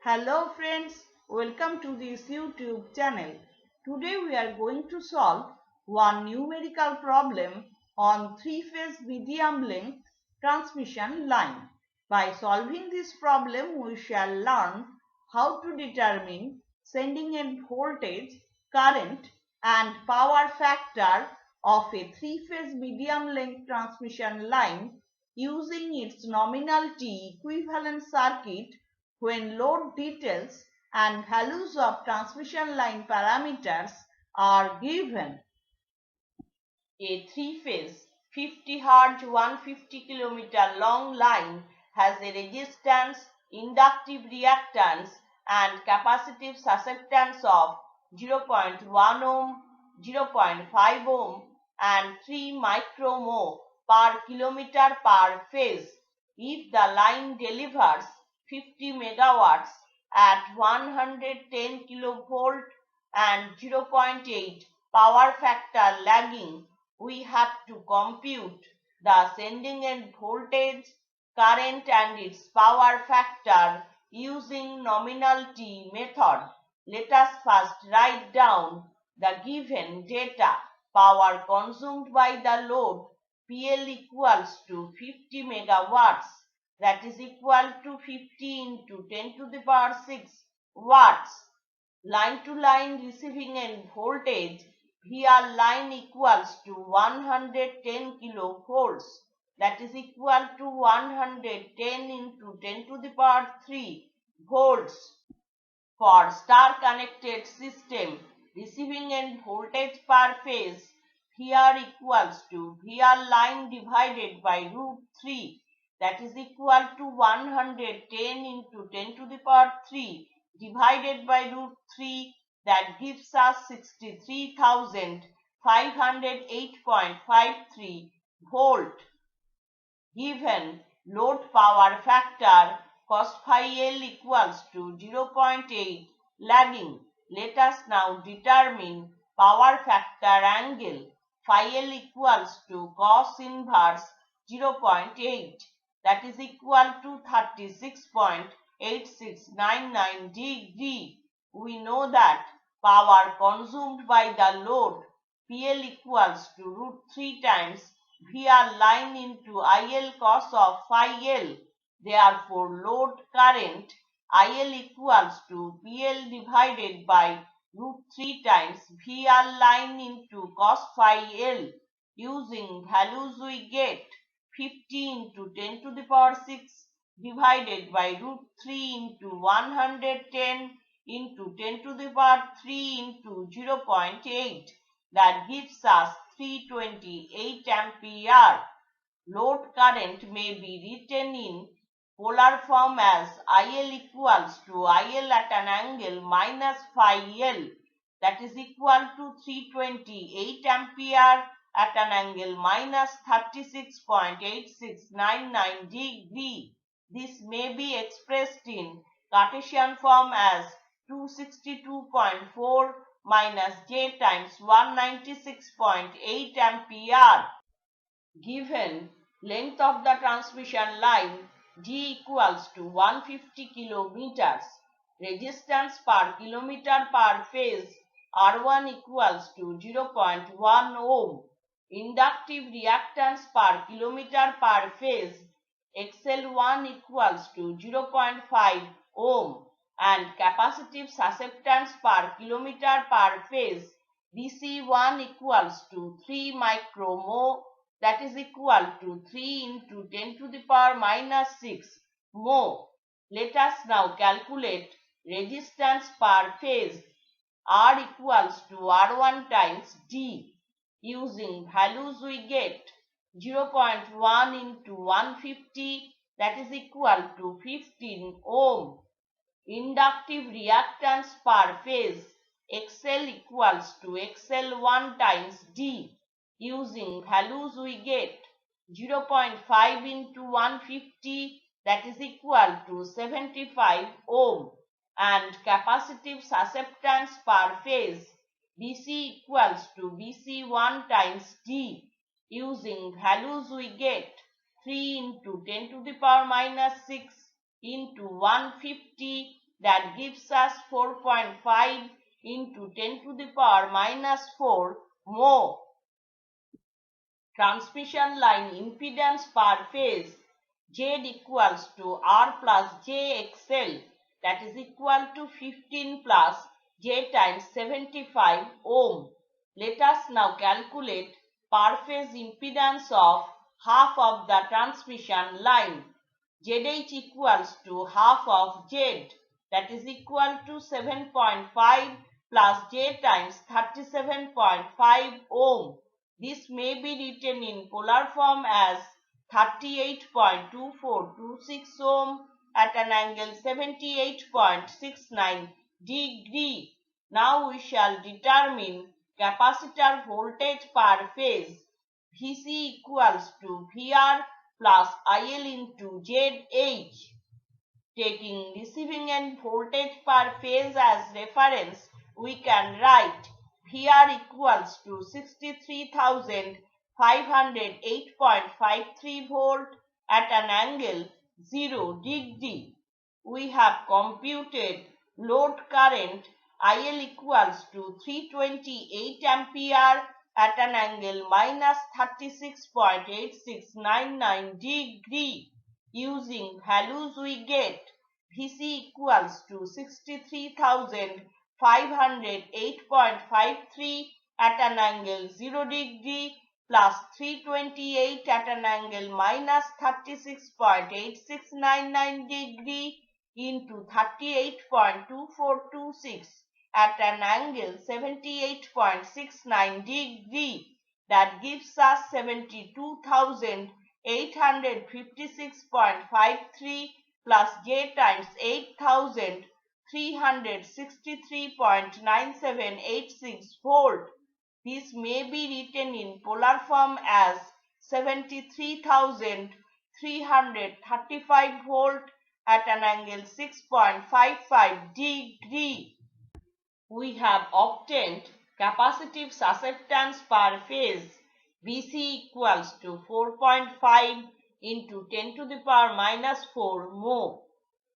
Hello friends, welcome to this YouTube channel. Today we are going to solve one numerical problem on three-phase medium length transmission line. By solving this problem, we shall learn how to determine sending end voltage, current and power factor of a three-phase medium length transmission line using its nominal T equivalent circuit when load details and values of transmission line parameters are given. A three-phase 50 Hz 150 km long line has a resistance, inductive reactance and capacitive susceptance of 0.1 ohm, 0.5 ohm and 3 micromho per kilometer per phase. If the line delivers 50 megawatts at 110 kilovolt and 0.8 power factor lagging, we have to compute the sending end voltage, current and its power factor using nominal T method. Let us first write down the given data. Power consumed by the load PL equals to 50 megawatts, that is equal to 50 into 10 to the power 6 watts. Line to line receiving end voltage via line equals to 110 kilovolts, that is equal to 110 into 10 to the power 3 volts. For star connected system, receiving end voltage per phase VR equals to VR line divided by root 3, that is equal to 110 into 10 to the power 3 divided by root 3, that gives us 63,508.53 volt. Given load power factor cos phi L equals to 0.8 lagging. Let us now determine power factor angle. Phi L equals to cos inverse 0.8, that is equal to 36.8699 degree. We know that power consumed by the load PL equals to root 3 times VR line into IL cos of phi L. Therefore, load current IL equals to PL divided by root 3 times VR line into cos phi L. Using values we get 50 into 10 to the power 6 divided by root 3 into 110 into 10 to the power 3 into 0.8. That gives us 328 ampere. Load current may be written in polar form as IL equals to IL at an angle minus phi L, that is equal to 328 ampere at an angle minus 36.8699 degree. This may be expressed in Cartesian form as 262.4 minus J times 196.8 ampere. Given length of the transmission line D equals to 150 kilometers, resistance per kilometer per phase R1 equals to 0.1 ohm, inductive reactance per kilometer per phase XL1 equals to 0.5 ohm and capacitive susceptance per kilometer per phase DC1 equals to 3 micromho, that is equal to 3 into 10 to the power minus 6 mho. Let us now calculate resistance per phase R equals to R1 times D. Using values we get 0.1 into 150, that is equal to 15 ohm. Inductive reactance per phase XL equals to XL1 times D. Using values we get 0.5 into 150, that is equal to 75 ohm and capacitive susceptance per phase BC equals to BC1 times D. Using values we get 3 into 10 to the power minus 6 into 150, that gives us 4.5 into 10 to the power minus 4 mho. Transmission line impedance per phase Z equals to R plus J XL, that is equal to 15 plus J times 75 ohm. Let us now calculate per phase impedance of half of the transmission line. ZH equals to half of Z, that is equal to 7.5 plus J times 37.5 ohm. This may be written in polar form as 38.2426 ohm at an angle 78.69 degree. Now we shall determine capacitor voltage per phase. Vc equals to Vr plus IL into ZH. Taking receiving end voltage per phase as reference, we can write VR equals to 63,508.53 volt at an angle 0 degree. We have computed load current IL equals to 328 ampere at an angle minus 36.8699 degree. Using values we get Vc equals to 63,508.53 at an angle 0 degree plus 328 at an angle minus 36.8699 degree into 38.2426 at an angle 78.69 degree. That gives us 72,856.53 plus J times 8,363.9786 volt. This may be written in polar form as 73,335 volt at an angle 6.55 degree. We have obtained capacitive susceptance per phase Vc equals to 4.5 into 10 to the power minus 4 mho.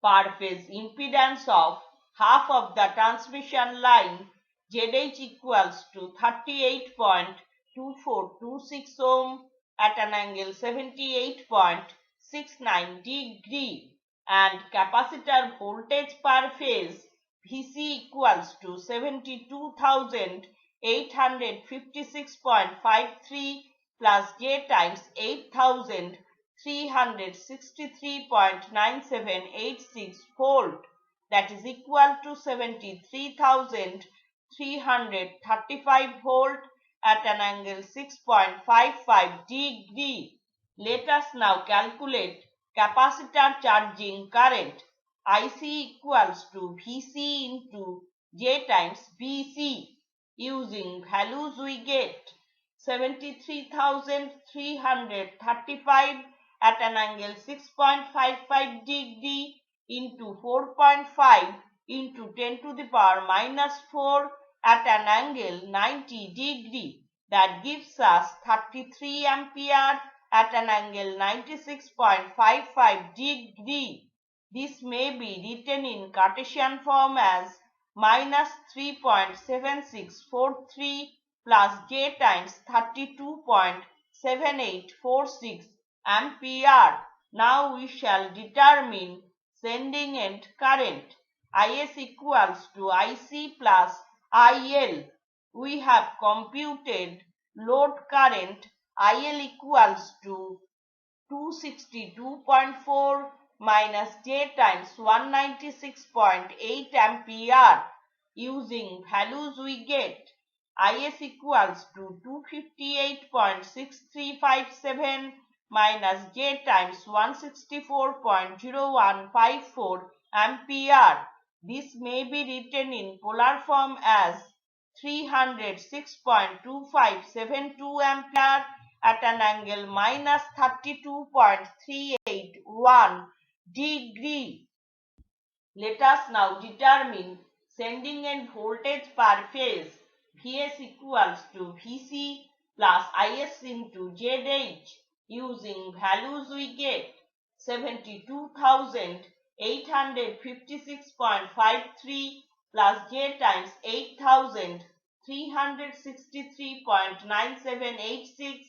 Per phase impedance of half of the transmission line Zh equals to 38.2426 ohm at an angle 78.69 degree, and capacitor voltage per phase Vc equals to 72,856.53 plus J times 8,363.9786 volt, that is equal to 73,335 volt at an angle 6.55 degree. Let us now calculate capacitor charging current. IC equals to Vc into J times Vc. Using values we get 73,335 at an angle 6.55 degree into 4.5 into 10 to the power minus 4 at an angle 90 degree. That gives us 33 ampere at an angle 96.55 degree. This may be written in Cartesian form as minus 3.7643 plus J times 32.7846 ampere. Now we shall determine sending end current. Is equals to Ic plus IL. We have computed load current IL equals to 262.4 minus J times 196.8 ampere. Using values we get Is equals to 258.6357 minus J times 164.0154 ampere. This may be written in polar form as 306.2572 ampere at an angle minus 32.381 degree. Let us now determine sending end voltage per phase. Vs equals to Vc plus Is into Zh. Using values we get 72,856.53 856.53 plus J times 8,000 363.9786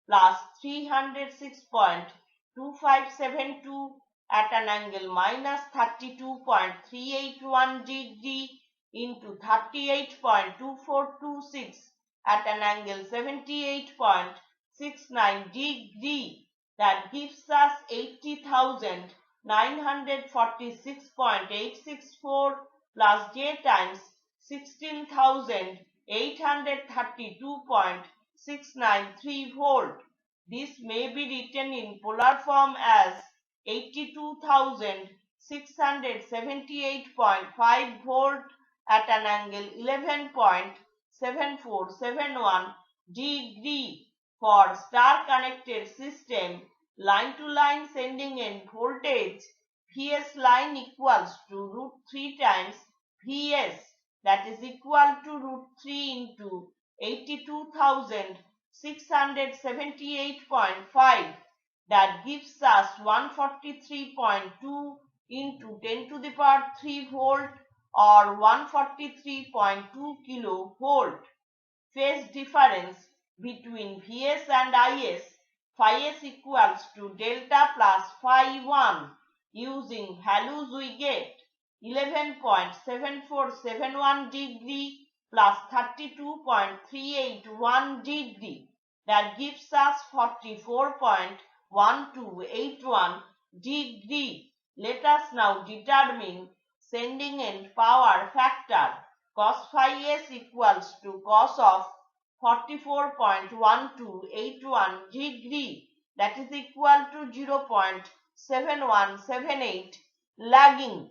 plus 306.2572 at an angle minus 32.381 degree into 38.2426 at an angle 78.69 degree. That gives us 80,946.864 plus J times 16,832.693 volt. This may be written in polar form as 82,678.5 volt at an angle 11.7471 degree. For star connected system, line to line sending end voltage Vs line equals to root 3 times Vs, that is equal to root 3 into 82,678.5, that gives us 143.2 into 10 to the power 3 volt or 143.2 kilovolt. Phase difference between Vs and Is, phi s equals to delta plus phi 1. Using values we get 11.7471 degree plus 32.381 degree. That gives us 44.1281 degree. Let us now determine sending end power factor. Cos phi s equals to cos of 44.1281 degree, that is equal to 0.7178 lagging.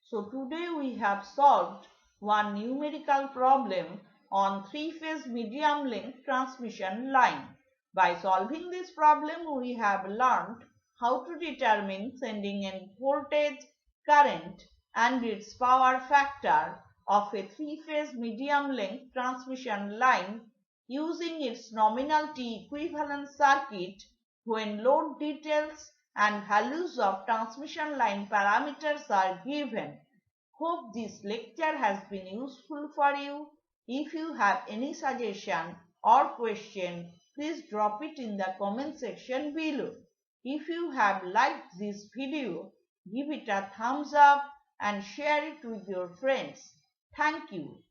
So today we have solved one numerical problem on three-phase medium length transmission line. By solving this problem, we have learned how to determine sending end voltage, current and its power factor of a three-phase medium length transmission line using its nominality equivalent circuit when load details and values of transmission line parameters are given. Hope this lecture has been useful for you. If you have any suggestion or question, please drop it in the comment section below. If you have liked this video, give it a thumbs up and share it with your friends. Thank you.